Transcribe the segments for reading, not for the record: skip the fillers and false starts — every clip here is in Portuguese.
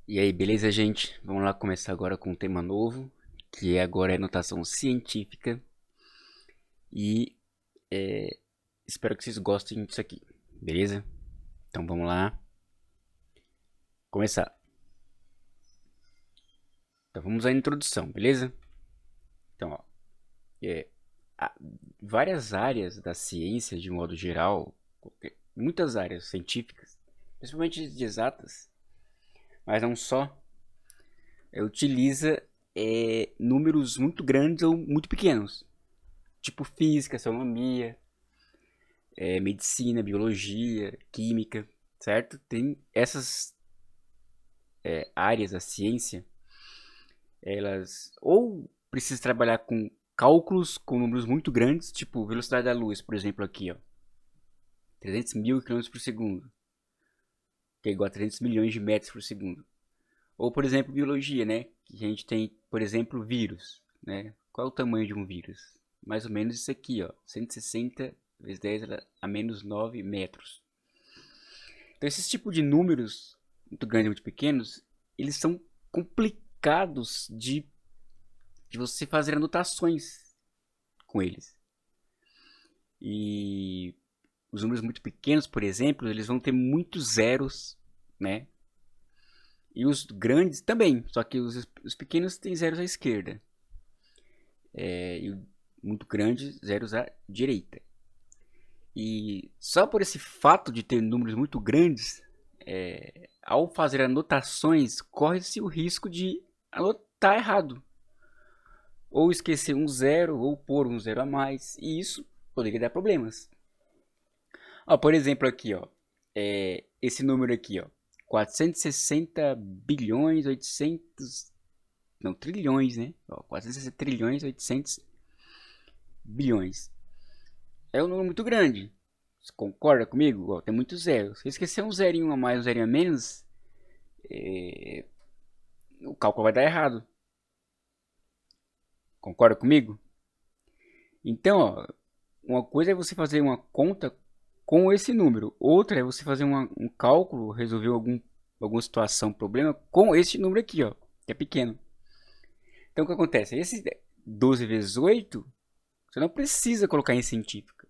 E aí, beleza, gente? Vamos lá começar agora com um tema novo, que agora é notação científica. E espero que vocês gostem disso aqui, beleza? Então vamos lá começar. Então vamos à introdução, beleza? Então, ó, é, há várias áreas da ciência, de modo geral, muitas áreas científicas, principalmente de exatas, mas não só, utiliza números muito grandes ou muito pequenos, tipo física, astronomia, medicina, biologia, química, certo? Tem essas áreas da ciência, elas ou precisam trabalhar com cálculos com números muito grandes, tipo velocidade da luz, por exemplo, aqui, ó, 300 mil quilômetros por segundo, que é igual a 300 milhões de metros por segundo. Ou, por exemplo, biologia, né? Que a gente tem, por exemplo, vírus, né? Qual é o tamanho de um vírus? Mais ou menos isso aqui, ó, 160 vezes 10 a menos 9 metros. Então, esses tipos de números, muito grandes e muito pequenos, eles são complicados de você fazer anotações com eles. E os números muito pequenos, por exemplo, eles vão ter muitos zeros, né? E os grandes também, só que os pequenos têm zeros à esquerda. E o muito grande, zeros à direita. E só por esse fato de ter números muito grandes, ao fazer anotações, corre-se o risco de anotar errado. Ou esquecer um zero, ou pôr um zero a mais. E isso poderia dar problemas. Ó, por exemplo, aqui, ó, esse número aqui, ó, 460 bilhões 800, não, trilhões, né? Ó, 460 trilhões 800 bilhões. É um número muito grande. Você concorda comigo? Ó, tem muitos zeros. Se esquecer um zerinho a mais, um zerinho a menos, o cálculo vai dar errado. Concorda comigo? Então, ó, uma coisa é você fazer uma conta com esse número. Outra é você fazer um cálculo, resolver alguma situação, problema com esse número aqui, ó, que é pequeno. Então, o que acontece? Esse 12 vezes 8, você não precisa colocar em científica.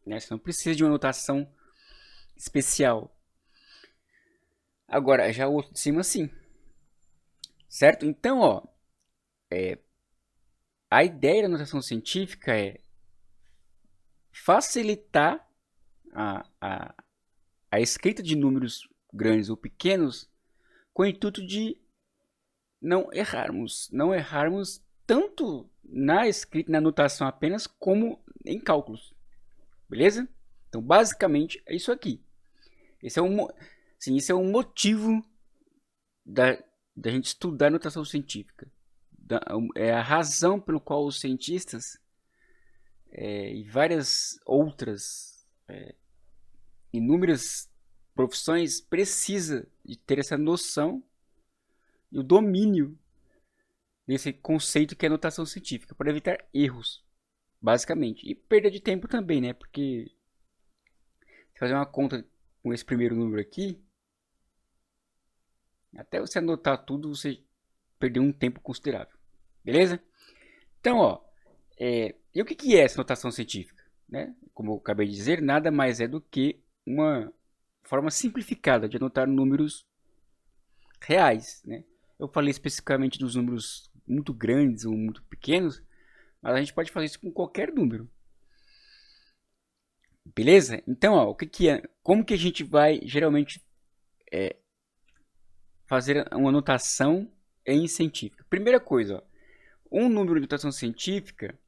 Né? Você não precisa de uma notação especial. Agora, já o outro de cima, sim. Certo? Então, ó, a ideia da notação científica é facilitar a, a escrita de números grandes ou pequenos com o intuito de não errarmos tanto na escrita, na anotação apenas, como em cálculos, beleza? Então, basicamente, é isso aqui. Esse é esse é um motivo da gente estudar a notação científica. É a razão pelo qual os cientistas e várias outras inúmeras profissões precisam de ter essa noção e o domínio desse conceito que é notação científica, para evitar erros, basicamente. E perda de tempo também, né? Porque se fazer uma conta com esse primeiro número aqui, até você anotar tudo, você perdeu um tempo considerável. Beleza? Então, ó, e o que é essa notação científica? Né? Como eu acabei de dizer, nada mais é do que uma forma simplificada de anotar números reais. Né? Eu falei especificamente dos números muito grandes ou muito pequenos, mas a gente pode fazer isso com qualquer número. Beleza? Então, ó, o que é? Como que a gente vai geralmente fazer uma notação em científica? Primeira coisa, ó, um número de notação científica,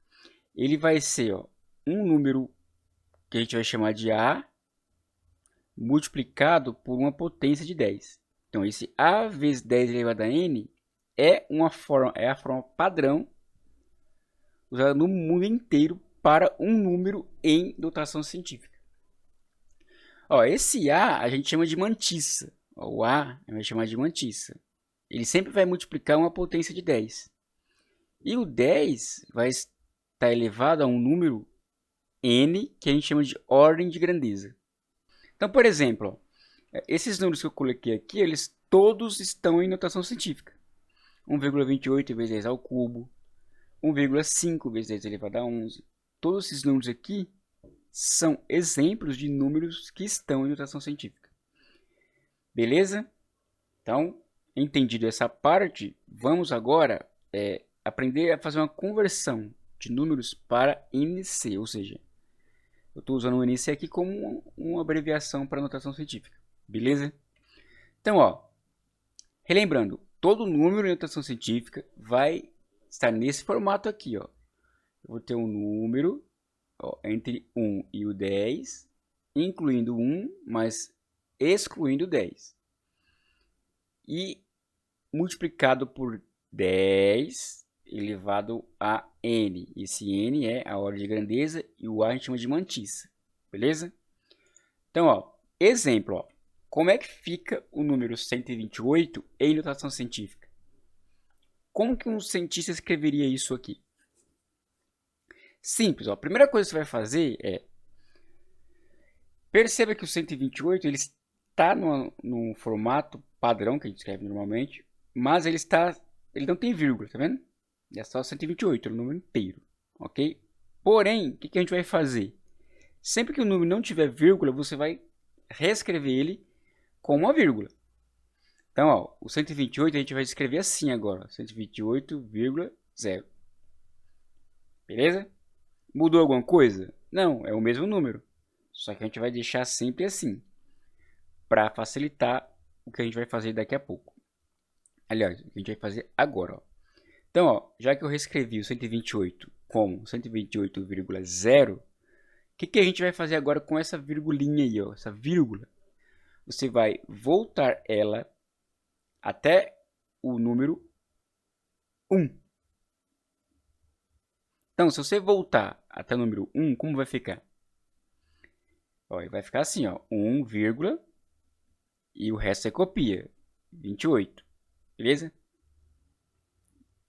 ele vai ser, ó, um número que a gente vai chamar de A multiplicado por uma potência de 10. Então, esse A vezes 10 elevado a N é a forma padrão usada no mundo inteiro para um número em notação científica. Ó, esse A gente chama de mantissa. Ó, o A a gente vai chamar de mantissa. Ele sempre vai multiplicar uma potência de 10. E o 10 vai estar elevado a um número N que a gente chama de ordem de grandeza. Então, por exemplo, ó, Esses números que eu coloquei aqui, eles todos estão em notação científica. 1,28 vezes 10 ao cubo, 1,5 vezes 10 elevado a 11. Todos esses números aqui são exemplos de números que estão em notação científica. Beleza? Então, entendido essa parte, vamos agora aprender a fazer uma conversão de números para NC, ou seja, eu estou usando o NC aqui como uma abreviação para notação científica. Beleza? Então, ó, relembrando, todo número em notação científica vai estar nesse formato aqui, ó. Eu vou ter um número entre 1 e o 10, incluindo 1, mas excluindo 10. E multiplicado por 10 elevado a n. Esse n é a ordem de grandeza e o a a gente chama de mantissa. Beleza? Então, ó, exemplo, ó. Como é que fica o número 128 em notação científica? Como que um cientista escreveria isso aqui? Simples, ó. A primeira coisa que você vai fazer é... Perceba que o 128 ele está no formato padrão que a gente escreve normalmente, mas ele não tem vírgula, tá vendo? É só 128, é o número inteiro, ok? Porém, o que a gente vai fazer? Sempre que o número não tiver vírgula, você vai reescrever ele com uma vírgula. Então, ó, o 128 a gente vai escrever assim agora, 128,0. Beleza? Mudou alguma coisa? Não, é o mesmo número. Só que a gente vai deixar sempre assim, para facilitar o que a gente vai fazer daqui a pouco. Aliás, o que a gente vai fazer agora, ó. Então, ó, já que eu reescrevi o 128 como 128,0, o que a gente vai fazer agora com essa virgulinha aí, ó, essa vírgula? Você vai voltar ela até o número 1. Então, se você voltar até o número 1, como vai ficar? Ó, vai ficar assim, ó, 1, e o resto você copia, 28, beleza?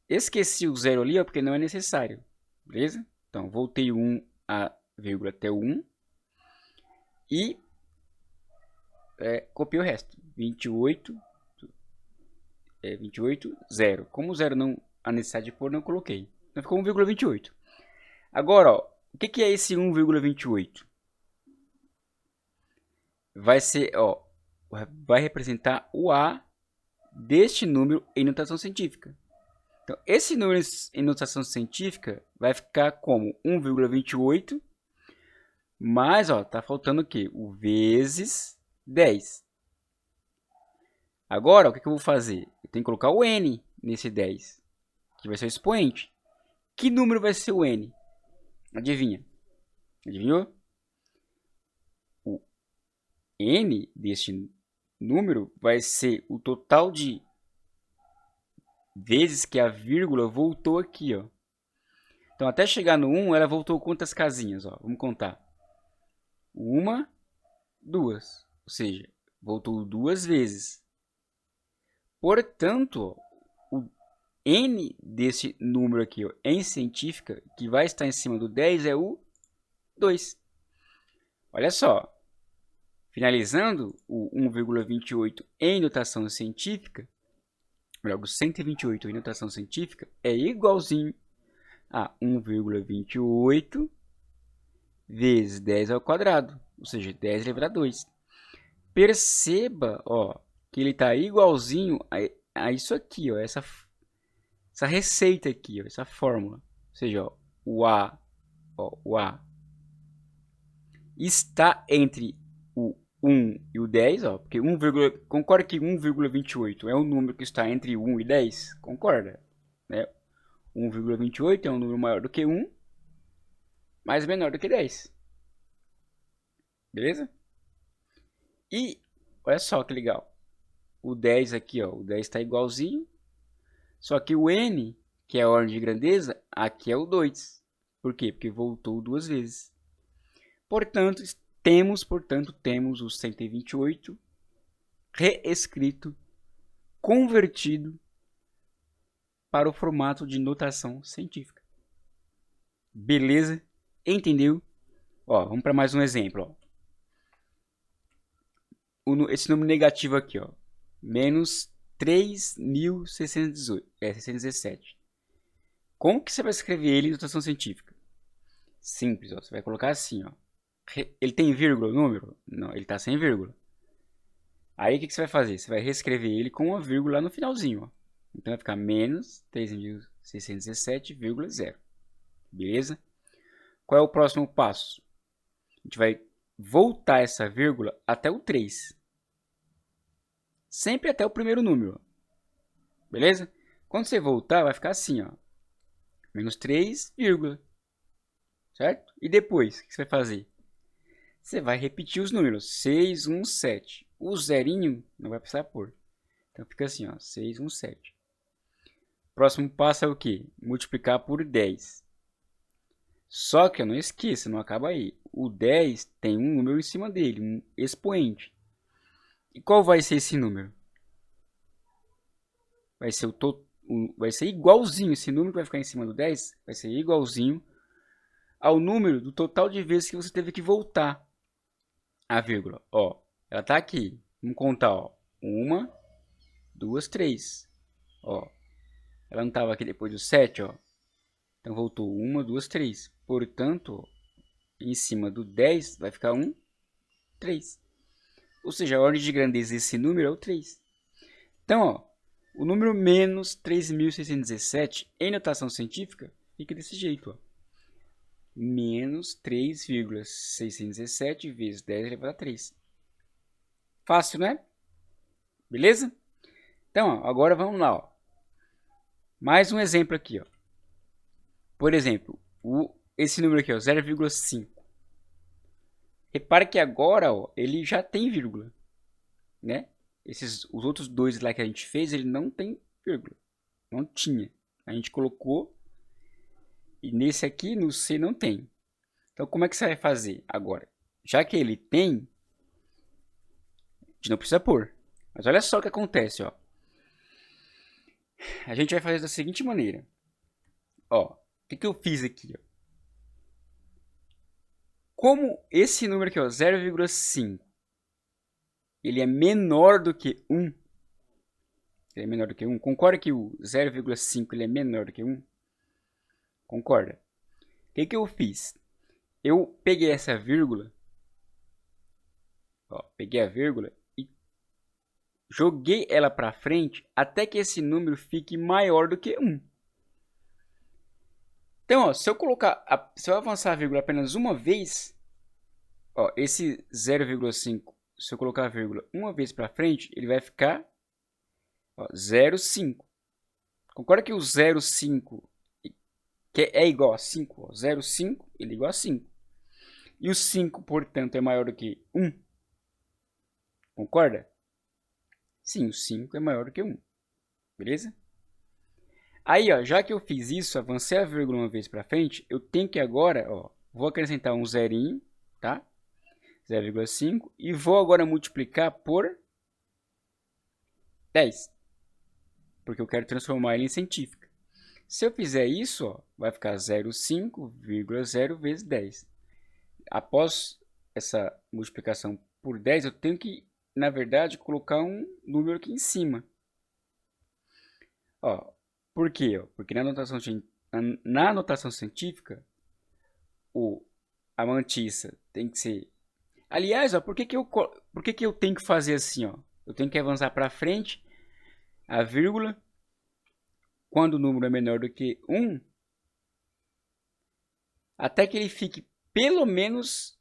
Esqueci o 0 ali, ó, porque não é necessário, beleza? Então, voltei 1 a vírgula até o 1 e copiei o resto, 28, 0. Como o 0 não há necessidade de pôr, não coloquei. Então, ficou 1,28. Agora, ó, o que é esse 1,28? Vai ser, ó, vai representar o A deste número em notação científica. Então, esse número em notação científica vai ficar como 1,28, mas, ó, tá faltando o quê? O vezes 10. Agora, o que eu vou fazer? Eu tenho que colocar o n nesse 10, que vai ser o expoente. Que número vai ser o n? Adivinha? Adivinhou? O n deste número vai ser o total de vezes que a vírgula voltou aqui, ó. Então, até chegar no 1, ela voltou quantas casinhas, ó? Vamos contar. 1, 2. Ou seja, voltou 2 vezes. Portanto, o n desse número aqui, ó, em científica, que vai estar em cima do 10, é o 2. Olha só. Finalizando, o 1,28 em notação científica, logo 128 em notação científica, é igualzinho a 1,28 vezes 10 ao quadrado, ou seja, 10 elevado a 2. Perceba, ó, que ele está igualzinho a isso aqui, ó, essa receita aqui, ó, essa fórmula. Ou seja, ó, o A está entre o 1 e o 10, ó, porque concorda que 1,28 é um número que está entre 1 e 10? Concorda? Né? 1,28 é um número maior do que 1, mas menor do que 10. Beleza? E olha só que legal. O 10 aqui, ó, o 10 está igualzinho. Só que o n, que é a ordem de grandeza, aqui é o 2. Por quê? Porque voltou 2 vezes. Portanto, temos o 128 reescrito, convertido para o formato de notação científica. Beleza? Entendeu? Ó, vamos para mais um exemplo. Ó. esse número negativo aqui, ó, menos 3.617. Como que você vai escrever ele em notação científica? Simples, ó, você vai colocar assim, ó. Ele tem vírgula o número? Não, ele está sem vírgula. Aí o que você vai fazer? Você vai reescrever ele com uma vírgula lá no finalzinho, ó. Então vai ficar menos 3.617,0. Beleza? Qual é o próximo passo? A gente vai voltar essa vírgula até o 3. Sempre até o primeiro número. Beleza? Quando você voltar, vai ficar assim, ó. Menos 3, certo? E depois, o que você vai fazer? Você vai repetir os números. 6, 1, 7. O zerinho não vai precisar pôr. Então fica assim, ó. 6, 1, 7. Próximo passo é o quê? Multiplicar por 10. Só que eu não esqueça, não acaba aí. O 10 tem um número em cima dele, um expoente. E qual vai ser esse número? Vai ser vai ser igualzinho. Esse número que vai ficar em cima do 10 vai ser igualzinho ao número do total de vezes que você teve que voltar a vírgula. Ó, ela tá aqui. Vamos contar, ó. 1, 2, 3. Ó, ela não estava aqui depois do 7, ó. Então voltou 1, 2, 3. Portanto, ó, em cima do 10 vai ficar 1, 3. Ou seja, a ordem de grandeza desse número é o 3. Então, ó, o número menos 3.617 em notação científica fica desse jeito, ó. Menos 3,617 vezes 10 elevado a 3. Fácil, né? Beleza? Então, ó, agora vamos lá, ó. Mais um exemplo aqui, ó. Por exemplo, esse número aqui, ó, 0,5. Repare que agora, ó, ele já tem vírgula, né? Os outros dois lá que a gente fez, ele não tem vírgula. Não tinha. A gente colocou. E nesse aqui, no C, não tem. Então, como é que você vai fazer agora? Já que ele tem, a gente não precisa pôr. Mas olha só o que acontece, ó. A gente vai fazer da seguinte maneira. Ó, o que eu fiz aqui, ó? Como esse número aqui, ó, 0,5, ele é menor do que 1. Ele é menor do que 1. Concorda que o 0,5 ele é menor do que 1? Concorda? O que eu fiz? Eu peguei essa vírgula, ó, peguei a vírgula e joguei ela para frente até que esse número fique maior do que 1. Então, ó, se eu avançar a vírgula apenas uma vez, ó, esse 0,5, se eu colocar a vírgula uma vez para frente, ele vai ficar 0,5. Concorda que o 0,5 que é igual a 5, ó, 0,5 ele é igual a 5. E o 5, portanto, é maior do que 1. Concorda? Sim, o 5 é maior do que 1. Beleza? Aí, ó, já que eu fiz isso, avancei a vírgula uma vez para frente, eu tenho que agora, ó, vou acrescentar um zerinho, tá? 0,5 e vou agora multiplicar por 10. Porque eu quero transformar ele em científica. Se eu fizer isso, ó, vai ficar 0,5,0 vezes 10. Após essa multiplicação por 10, eu tenho que, na verdade, colocar um número aqui em cima. Ó, por quê? Ó? Porque na notação científica, a mantissa tem que ser... Aliás, ó, por que eu tenho que fazer assim? Ó? Eu tenho que avançar para frente a vírgula quando o número é menor do que 1, até que ele fique pelo menos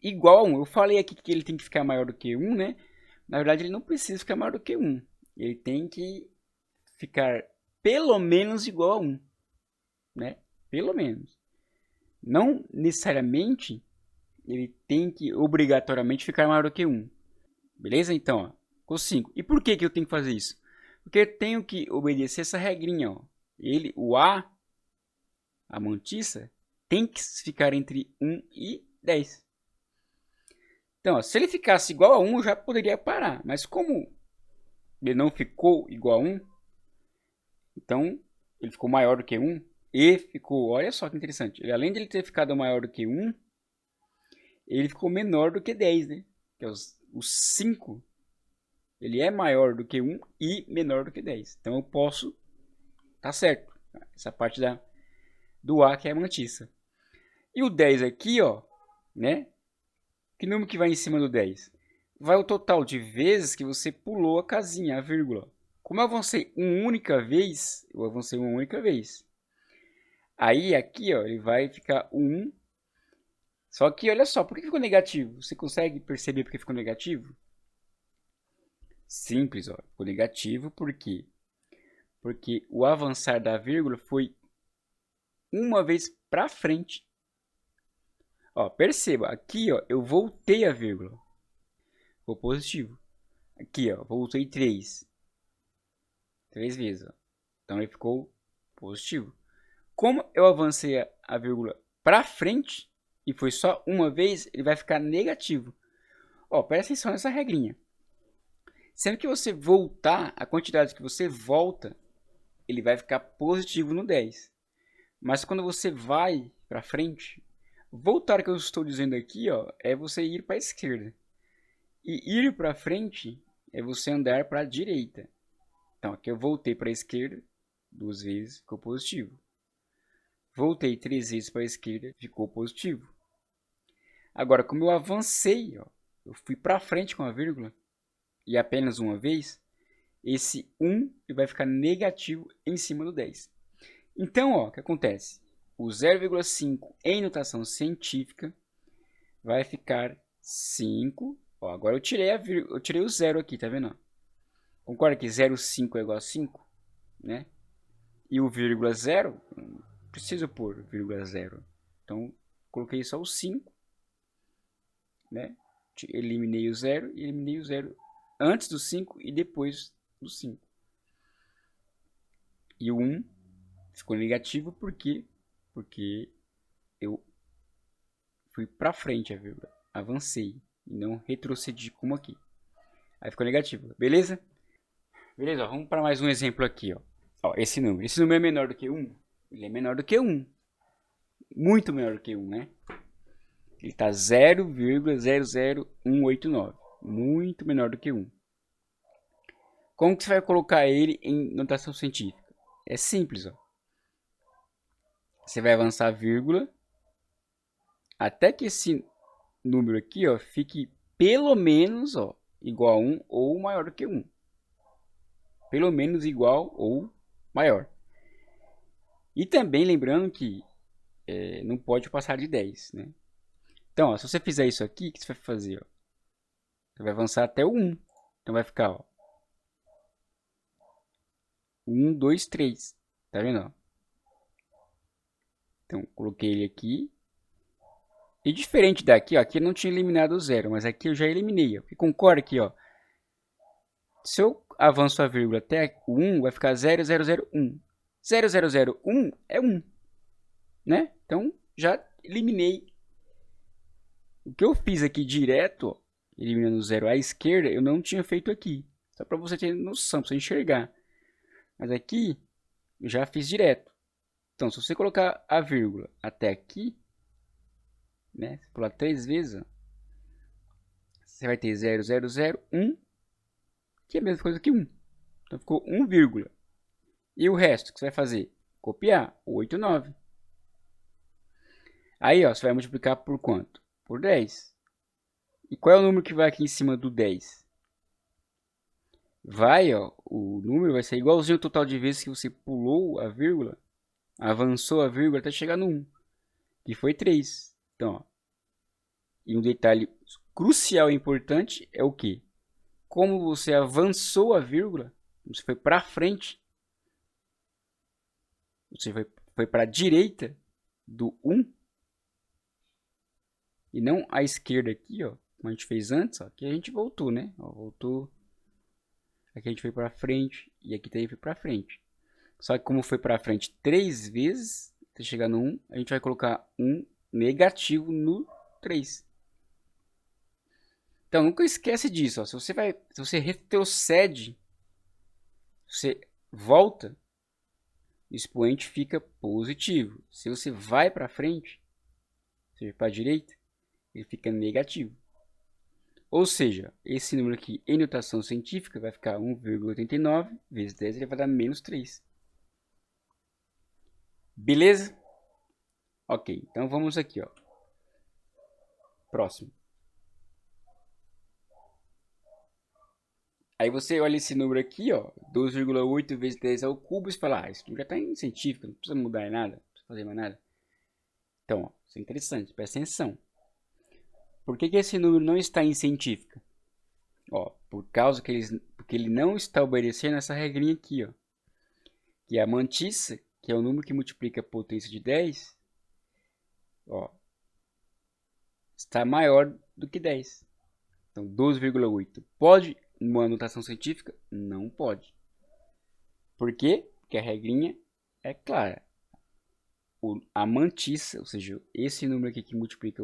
igual a 1. Eu falei aqui que ele tem que ficar maior do que 1, né? Na verdade, ele não precisa ficar maior do que 1. Ele tem que ficar pelo menos igual a 1, né? Pelo menos. Não necessariamente ele tem que obrigatoriamente ficar maior do que 1. Beleza? Então, ó, com 5. E por que eu tenho que fazer isso? Porque eu tenho que obedecer essa regrinha, ó. A mantissa, tem que ficar entre 1 e 10. Então, ó, se ele ficasse igual a 1, eu já poderia parar. Mas como ele não ficou igual a 1, então ele ficou maior do que 1 e ficou, olha só que interessante, além de ele ter ficado maior do que 1, ele ficou menor do que 10, né? Que é o 5 ele é maior do que 1 e menor do que 10. Então eu posso, tá certo, essa parte do A que é a mantiça. E o 10 aqui, ó, né? Que número que vai em cima do 10? Vai o total de vezes que você pulou a casinha, a vírgula. Como eu avancei uma única vez, eu avancei uma única vez. Aí aqui, ó, ele vai ficar 1. Só que olha só, por que ficou negativo? Você consegue perceber por que ficou negativo? Simples, ó. Ficou negativo por quê? Porque o avançar da vírgula foi uma vez para frente. Ó, perceba, aqui, ó, eu voltei a vírgula. Ficou positivo. Aqui, ó, voltei 3. 3 vezes, ó. Então ele ficou positivo. Como eu avancei a vírgula para frente e foi só uma vez, ele vai ficar negativo. Ó, presta atenção nessa regrinha. Sendo que você voltar, a quantidade que você volta, ele vai ficar positivo no 10. Mas quando você vai para frente, voltar que eu estou dizendo aqui, ó, é você ir para a esquerda. E ir para frente é você andar para a direita. Então aqui eu voltei para a esquerda 2 vezes, ficou positivo. Voltei 3 vezes para a esquerda, ficou positivo. Agora, como eu avancei, ó, eu fui para frente com a vírgula, e apenas uma vez, esse 1 vai ficar negativo em cima do 10. Então, ó, o que acontece? O 0,5 em notação científica vai ficar 5. Ó, agora eu tirei o 0 aqui, tá vendo? Concorda que 0,5 é igual a 5? Né? E o vírgula 0, preciso pôr vírgula 0. Então, coloquei só o 5. Né? Eliminei o 0 e eliminei o 0 antes do 5 e depois do 5. E o 1 ficou negativo porque eu fui para frente a vírgula, avancei e não retrocedi como aqui. Aí ficou negativo, beleza? Beleza, ó, vamos para mais um exemplo aqui, ó. Ó, esse número é menor do que 1? Ele é menor do que 1. Muito menor do que 1, né? Ele está 0,00189. Muito menor do que 1. Como que você vai colocar ele em notação científica? É simples, ó. Você vai avançar a vírgula até que esse número aqui, ó, fique pelo menos, ó, igual a 1 ou maior do que 1. Pelo menos igual ou maior. E também lembrando que não pode passar de 10, né? Então, ó, se você fizer isso aqui, o que você vai fazer? Ó? Você vai avançar até o 1. Então vai ficar, ó, 1, 2, 3. Tá vendo? Ó? Então, coloquei ele aqui. E diferente daqui, ó, aqui eu não tinha eliminado o 0, mas aqui eu já eliminei. Ó. E concorda aqui, ó. Se eu avanço a vírgula até o 1, vai ficar 0001. 0001 é 1. Né? Então, já eliminei. O que eu fiz aqui direto, ó, eliminando o 0 à esquerda, eu não tinha feito aqui. Só para você ter noção, para você enxergar. Mas aqui, eu já fiz direto. Então, se você colocar a vírgula até aqui, né? Se pular 3 vezes, ó, você vai ter 0001, que é a mesma coisa que 1. Então, ficou 1, vírgula. E o resto que você vai fazer? Copiar, 89. Aí, ó, você vai multiplicar por quanto? Por 10. E qual é o número que vai aqui em cima do 10? Vai, ó, o número vai ser igualzinho ao total de vezes que você pulou a vírgula, avançou a vírgula até chegar no 1, que foi 3. Então, ó, e um detalhe crucial e importante é o que? Como você avançou a vírgula, você foi para frente, você foi para a direita do 1, e não à esquerda aqui, ó, como a gente fez antes, ó, aqui a gente voltou, né? Ó, voltou. Aqui a gente foi para frente e aqui também foi para frente. Só que como foi para frente 3 vezes, até chegar no 1, a gente vai colocar um negativo no 3. Então nunca esquece disso. Ó. Se você retrocede, você volta, o expoente fica positivo. Se você vai para frente, ou seja, para a direita, ele fica negativo. Ou seja, esse número aqui em notação científica vai ficar 1,89 vezes 10, ele vai dar menos 3. Beleza? Ok, então vamos aqui, ó. Próximo. Aí você olha esse número aqui, ó, 12,8 vezes 10 ao cubo, e você fala, esse número já está em científico, não precisa mudar em nada, não precisa fazer mais nada. Então, ó, isso é interessante, presta atenção. Por que esse número não está em científica? Ó, porque ele não está obedecendo essa regrinha aqui, ó. Que é a mantissa, que é o número que multiplica a potência de 10, ó, está maior do que 10. Então, 12,8 pode numa notação científica? Não pode. Por quê? Porque a regrinha é clara. A mantissa, ou seja, esse número aqui que multiplica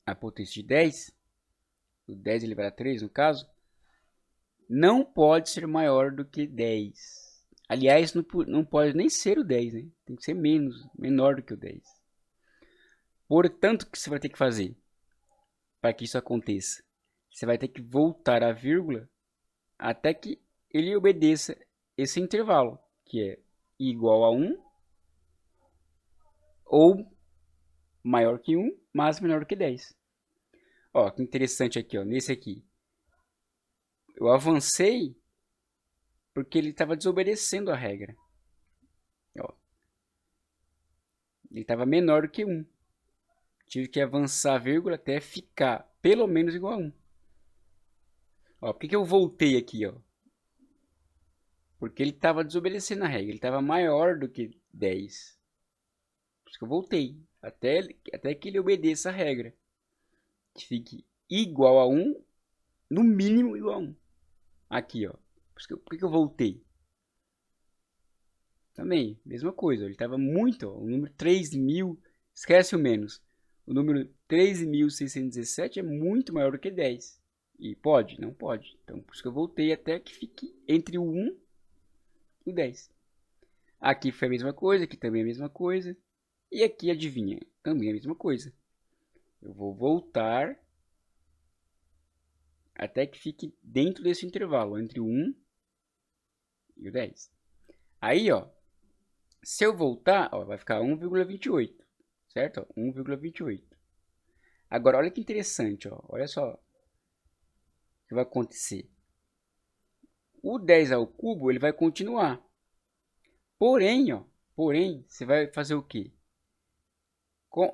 a potência de 10, o 10 elevado a 3 no caso, não pode ser maior do que 10. Aliás, não pode nem ser o 10, né? Tem que ser menor do que o 10. Portanto, o que você vai ter que fazer para que isso aconteça? Você vai ter que voltar a vírgula até que ele obedeça esse intervalo, que é igual a 1 ou maior que 1, mas menor que 10. Ó, que interessante aqui, ó, nesse aqui. Eu avancei porque ele estava desobedecendo a regra. Ó, ele estava menor do que 1. Tive que avançar a vírgula até ficar pelo menos igual a 1. Ó, por que eu voltei aqui, ó? Porque ele estava desobedecendo a regra. Ele estava maior do que 10. Por isso que eu voltei. Até que ele obedeça a regra. Que fique igual a 1. No mínimo igual a 1. Aqui, ó. Por que eu voltei? Também, mesma coisa. Ele estava muito, ó. O número 3.000. Esquece o menos. O número 13.617 é muito maior do que 10. E pode? Não pode. Então, por isso que eu voltei até que fique entre o 1 e o 10. Aqui foi a mesma coisa, aqui também a mesma coisa. E aqui, adivinha, também a mesma coisa. Eu vou voltar até que fique dentro desse intervalo, entre o 1 e o 10. Aí, ó, se eu voltar, ó, vai ficar 1,28, certo? 1,28. Agora, olha que interessante, ó, olha só o que vai acontecer. O 10 ao cubo, ele vai continuar. Porém, ó, você vai fazer o quê?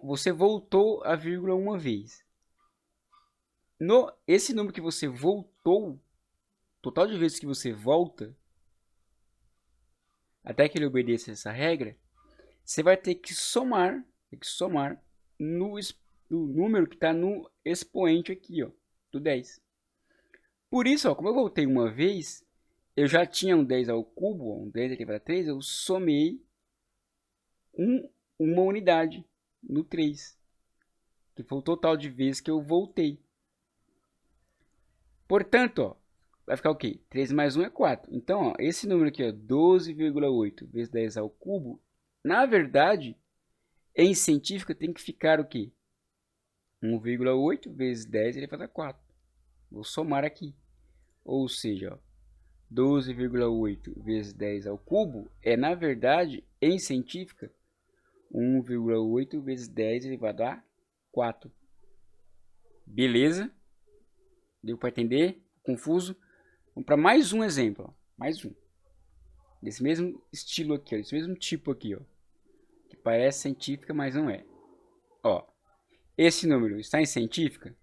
Você voltou a vírgula uma vez. Esse número que você voltou, total de vezes que você volta, até que ele obedeça essa regra, você vai ter que somar no número que está no expoente aqui, ó, do 10. Por isso, ó, como eu voltei uma vez, eu já tinha um 10 ao cubo, um 10 elevado a 3, eu somei uma unidade no 3, que foi o total de vezes que eu voltei. Portanto, ó, vai ficar o quê? 3 mais 1 é 4. Então, ó, esse número aqui, 12,8 vezes 10 ao cubo, na verdade, em científica tem que ficar o quê? 1,8 vezes 10 elevado a 4. Vou somar aqui. Ou seja, 12,8 vezes 10 ao cubo é, na verdade, em científica, 1,8 vezes 10 elevado a 4. Beleza? Deu para entender? Confuso? Vamos para mais um exemplo. Ó. Mais um. Desse mesmo estilo aqui, ó. Desse mesmo tipo aqui. Ó. Que parece científica, mas não é. Ó. Esse número está em científica?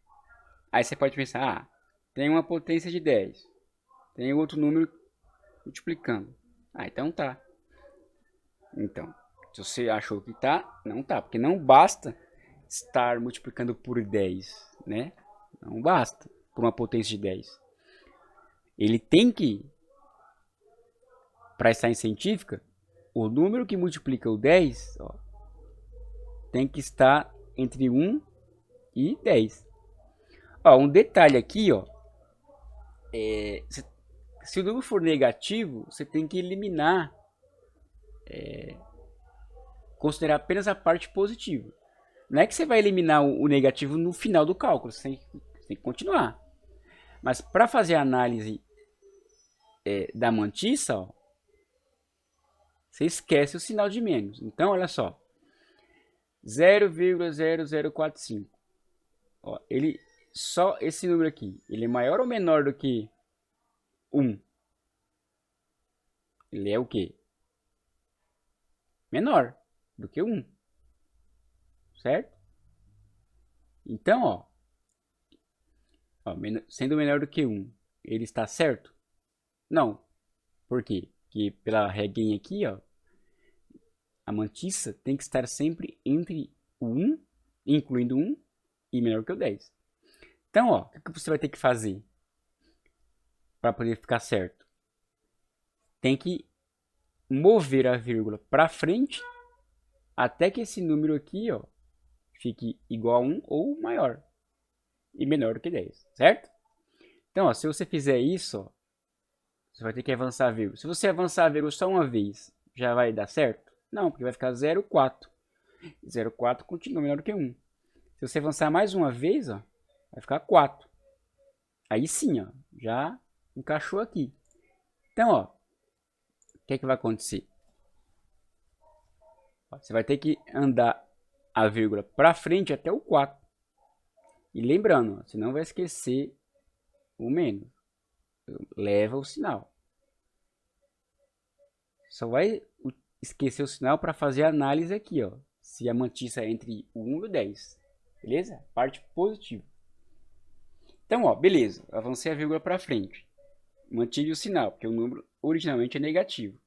Aí você pode pensar, tem uma potência de 10. Tem outro número multiplicando. Então tá. Então, se você achou que tá, não tá. Porque não basta estar multiplicando por 10, né? Não basta por uma potência de 10. Ele tem que, para estar em científica, o número que multiplica o 10, ó, tem que estar entre 1 e 10. Ó, um detalhe aqui, ó, se o número for negativo, você tem que eliminar, considerar apenas a parte positiva. Não é que você vai eliminar o negativo no final do cálculo, você tem que continuar. Mas para fazer a análise da mantissa, ó, você esquece o sinal de menos. Então, olha só. 0,0045. Ó, só esse número aqui, ele é maior ou menor do que 1? Ele é o quê? Menor do que 1. Certo? Então, ó, sendo menor do que 1, ele está certo? Não. Por quê? Porque pela regrinha aqui, ó, a mantissa tem que estar sempre entre o 1, incluindo 1, e menor que o 10. Então, ó, o que você vai ter que fazer para poder ficar certo? Tem que mover a vírgula para frente até que esse número aqui, ó, fique igual a 1 ou maior e menor do que 10, certo? Então, ó, se você fizer isso, ó, você vai ter que avançar a vírgula. Se você avançar a vírgula só uma vez, já vai dar certo? Não, porque vai ficar 0,4. 0,4 continua menor do que 1. Se você avançar mais uma vez, ó, vai ficar 4. Aí sim, ó, já encaixou aqui. Então, ó, o que é que vai acontecer? Você vai ter que andar a vírgula para frente até o 4. E lembrando, ó, você não vai esquecer o menos. Leva o sinal. Só vai esquecer o sinal para fazer a análise aqui, ó. Se a mantissa é entre o 1 e o 10. Beleza? Parte positiva. Então, ó, beleza. Avancei a vírgula para frente. Mantive o sinal, porque o número originalmente é negativo.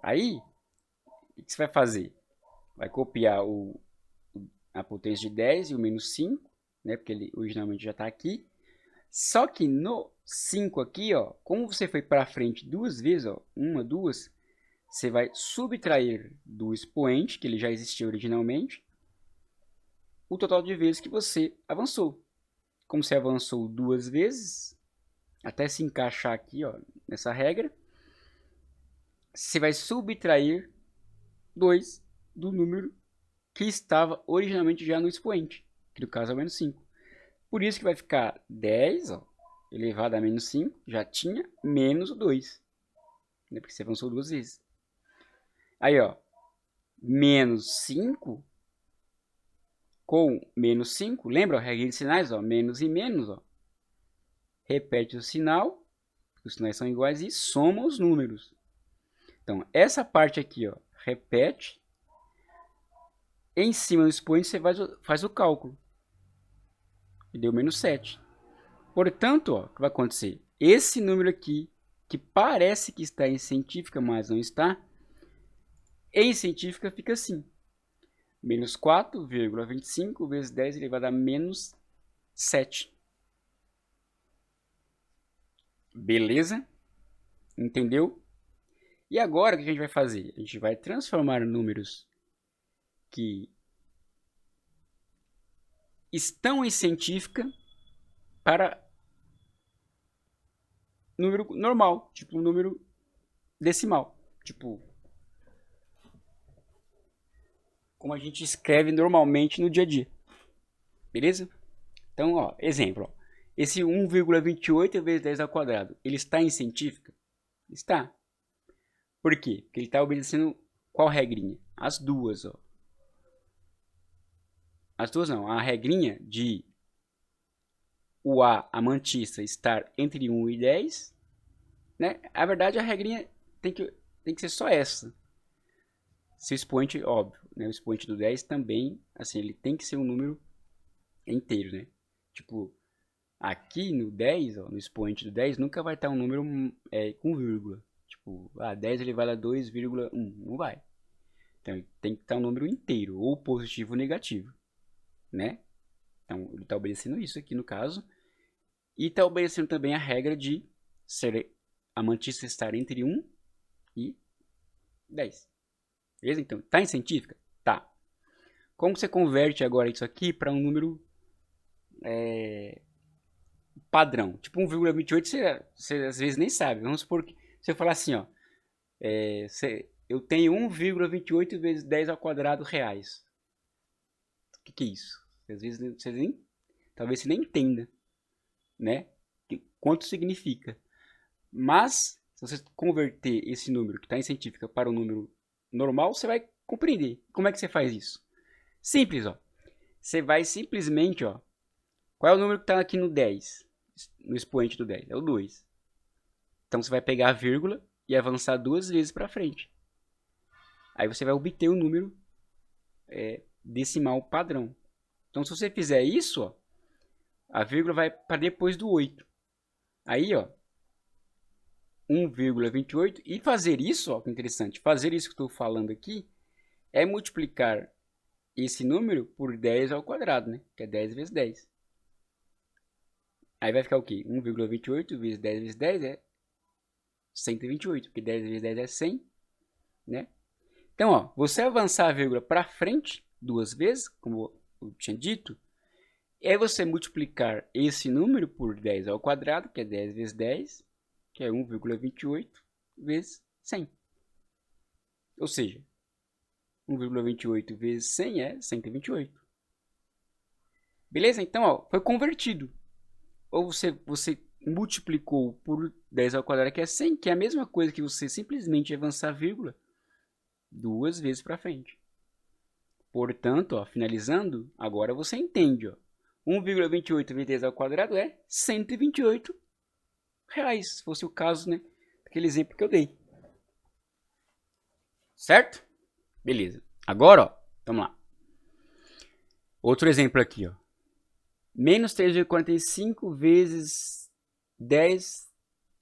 Aí, o que você vai fazer? Vai copiar a potência de 10 e o menos 5, né? Porque ele originalmente já está aqui. Só que no 5 aqui, ó, como você foi para frente duas vezes, ó, uma, duas, você vai subtrair do expoente, que ele já existia originalmente, o total de vezes que você avançou. Como você avançou duas vezes, até se encaixar aqui, ó, nessa regra, você vai subtrair 2 do número que estava originalmente já no expoente, que no caso é o menos 5. Por isso que vai ficar 10, ó, elevado a menos 5, já tinha menos o 2, né, porque você avançou duas vezes. Aí, ó, menos 5 com menos 5, lembra a regra de sinais, ó, menos e menos, ó. Repete o sinal, os sinais são iguais, e soma os números. Então, essa parte aqui, ó, repete. Em cima do expoente, você faz o cálculo. E deu menos 7. Portanto, ó, o que vai acontecer? Esse número aqui, que parece que está em científica, mas não está, em científica fica assim. Menos 4,25 vezes 10 elevado a menos 7. Beleza? Entendeu? E agora o que a gente vai fazer? A gente vai transformar números que estão em científica para número normal, tipo um número decimal, tipo como a gente escreve normalmente no dia a dia. Beleza? Então, ó, exemplo, ó, esse 1,28 vezes 10 ao quadrado, ele está em científica? Está. Por quê? Porque ele está obedecendo qual regrinha? As duas, ó. As duas não, a regrinha de a mantissa, estar entre 1 e 10, né? Na verdade, a regrinha tem que ser só essa. Se o expoente, óbvio, né? O expoente do 10 também, assim, ele tem que ser um número inteiro, né? Tipo, aqui no 10, ó, no expoente do 10, nunca vai estar um número com vírgula. Tipo, 10 elevado a 2,1. Não vai. Então, tem que estar um número inteiro, ou positivo ou negativo, né? Então, ele está obedecendo isso aqui no caso. E está obedecendo também a regra de a mantissa estar entre 1 e 10. Beleza? Então, está em científica? Tá. Como você converte agora isso aqui para um número padrão? Tipo 1,28 você às vezes nem sabe. Vamos supor que se eu falar assim, ó, eu tenho 1,28 vezes 10 ao quadrado reais. que é isso? Às vezes talvez você nem entenda, né? Quanto significa. Mas, se você converter esse número que está em científica para um número normal, você vai compreender. Como é que você faz isso? Simples, ó. Você vai simplesmente, ó. Qual é o número que está aqui no 10? No expoente do 10? É o 2. Então, você vai pegar a vírgula e avançar 2 vezes para frente. Aí você vai obter o número decimal padrão. Então, se você fizer isso, ó, a vírgula vai para depois do 8. Aí, ó, 1,28. E fazer isso, ó, que interessante. Fazer isso que eu estou falando aqui é multiplicar esse número por 10 ao quadrado, né? Que é 10 vezes 10. Aí vai ficar o quê? 1,28 vezes 10 vezes 10 é 128, porque 10 vezes 10 é 100, né? Então, ó, você avançar a vírgula para frente 2 vezes, como eu tinha dito, é você multiplicar esse número por 10 ao quadrado, que é 10 vezes 10, que é 1,28 vezes 100. Ou seja, 1,28 vezes 100 é 128. Beleza? Então, ó, foi convertido. Ou você multiplicou por 10 ao quadrado, que é 100, que é a mesma coisa que você simplesmente avançar a vírgula 2 vezes para frente. Portanto, ó, finalizando, agora você entende. Ó, 1,28 vezes 10 ao quadrado é 128 reais, se fosse o caso, né, daquele exemplo que eu dei. Certo? Beleza. Agora, ó, vamos lá. Outro exemplo aqui, ó. Menos 3,45 vezes 10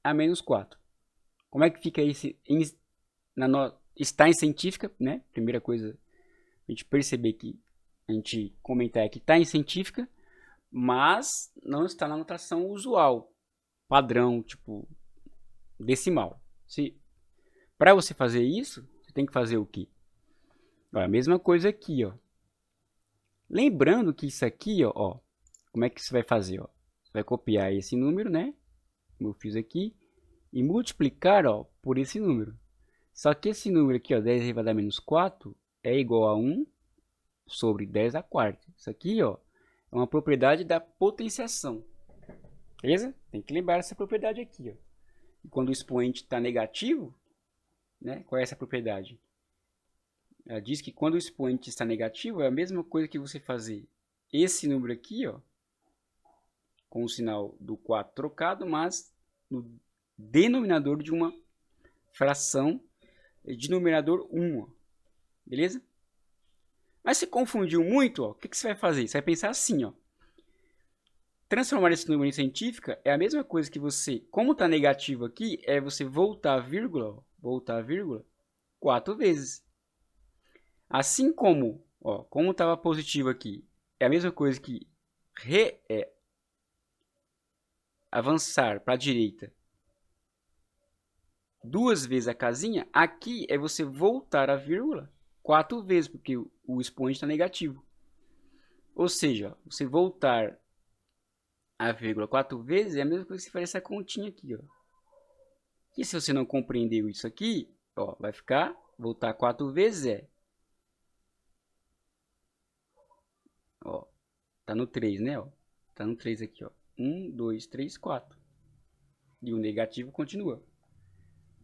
a menos 4. Como é que fica esse? Está em científica, né? Primeira coisa, a gente perceber que a gente comentar é que está em científica, mas não está na notação usual, padrão, tipo decimal. Para você fazer isso, você tem que fazer o quê? Ó, a mesma coisa aqui, ó. Lembrando que isso aqui, ó, como é que você vai fazer, ó? Você vai copiar esse número, né? Como eu fiz aqui, e multiplicar, ó, por esse número. Só que esse número aqui, ó, 10 elevado a menos 4 é igual a 1 sobre 10 a quarta. Isso aqui, ó, é uma propriedade da potenciação. Beleza? Tem que lembrar essa propriedade aqui, ó. E quando o expoente está negativo, né? Qual é essa propriedade? Ela diz que quando o expoente está negativo, é a mesma coisa que você fazer esse número aqui, ó, com o sinal do 4 trocado, mas no denominador de uma fração de numerador 1, ó. Beleza? Mas se confundiu muito, ó, o que você vai fazer? Você vai pensar assim, ó. Transformar esse número em científica é a mesma coisa que você, como está negativo aqui, é você voltar a vírgula, ó, voltar a vírgula 4 vezes. Assim como, ó, como estava positivo aqui, é a mesma coisa que avançar para a direita 2 vezes a casinha, aqui é você voltar a vírgula 4 vezes, porque o expoente está negativo. Ou seja, você voltar a vírgula 4 vezes é a mesma coisa que você fazer essa continha aqui, ó. E se você não compreendeu isso aqui, ó, vai ficar, voltar 4 vezes ó, tá no 3, né, ó. Tá no 3 aqui, ó. 1, 2, 3, 4. E o negativo continua.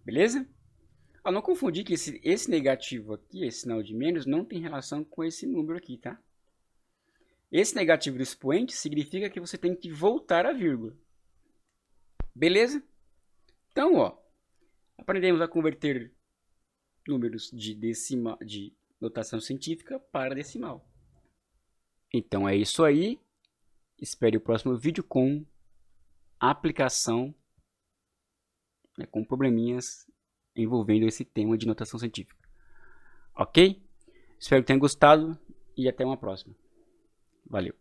Beleza? Ó, não confundir que esse negativo aqui, esse sinal de menos, não tem relação com esse número aqui, tá? Esse negativo do expoente significa que você tem que voltar a vírgula. Beleza? Então, ó, aprendemos a converter números de notação científica para decimal. Então é isso aí. Espere o próximo vídeo com aplicação, né, com probleminhas envolvendo esse tema de notação científica. Ok? Espero que tenham gostado e até uma próxima. Valeu!